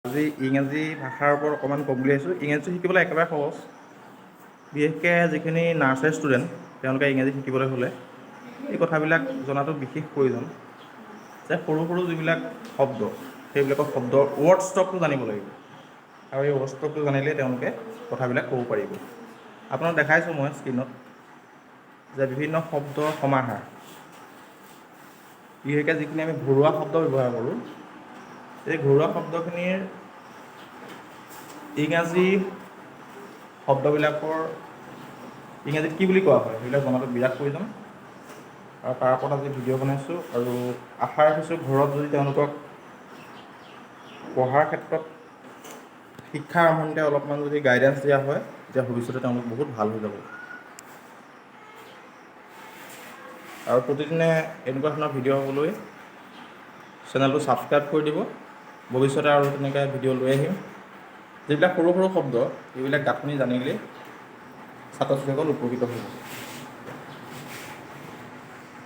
আজি ইংৰাজী ভাষাৰ ওপৰত অকণমান ক'ম বুলি আহিছোঁ। ইংৰাজী শিকিবলৈ একেবাৰে সহজ। বিশেষকৈ যিখিনি নাৰ্চাৰী ষ্টুডেণ্ট তেওঁলোকে ইংৰাজী শিকিবলৈ হ'লে এই কথাবিলাক জনাটো বিশেষ প্ৰয়োজন যে সৰু সৰু যিবিলাক শব্দ সেইবিলাকৰ শব্দৰ ৱৰ্ড ষ্টকটো জানিব লাগিব আৰু এই ৱৰ্ড ষ্টকটো জানিলে তেওঁলোকে কথাবিলাক ক'ব পাৰিব। আপোনাক দেখাইছোঁ মই স্ক্ৰীণত যে বিভিন্ন শব্দৰ সমাহাৰ, বিশেষকৈ যিখিনি আমি ঘৰুৱা শব্দ ব্যৱহাৰ কৰোঁ এই ঘৰুৱা শব্দখিনিৰ ইংৰাজী শব্দবিলাকৰ ইংৰাজীত কি বুলি কোৱা হয় সেইবিলাক জনাটো বিৰাট প্ৰয়োজন। আৰু তাৰ ওপৰত আজি ভিডিঅ' বনাইছোঁ আৰু আশা ৰাখিছোঁ ঘৰত যদি তেওঁলোকক পঢ়াৰ ক্ষেত্ৰত শিক্ষা আৰম্ভণিতে অলপমান যদি গাইডেঞ্চ দিয়া হয় তেতিয়া ভৱিষ্যতে তেওঁলোক বহুত ভাল হৈ যাব। আৰু প্ৰতিদিনে এনেকুৱা ধৰণৰ ভিডিঅ' হ'বলৈ চেনেলটো ছাবস্ক্ৰাইব কৰি দিব। ভৱিষ্যতে আৰু তেনেকৈ ভিডিঅ' লৈ আহিম। যিবিলাক সৰু সৰু শব্দ এইবিলাক গাঁথনি জানিলেই ছাত্ৰ ছাত্ৰীসকল উপকৃত হ'ব।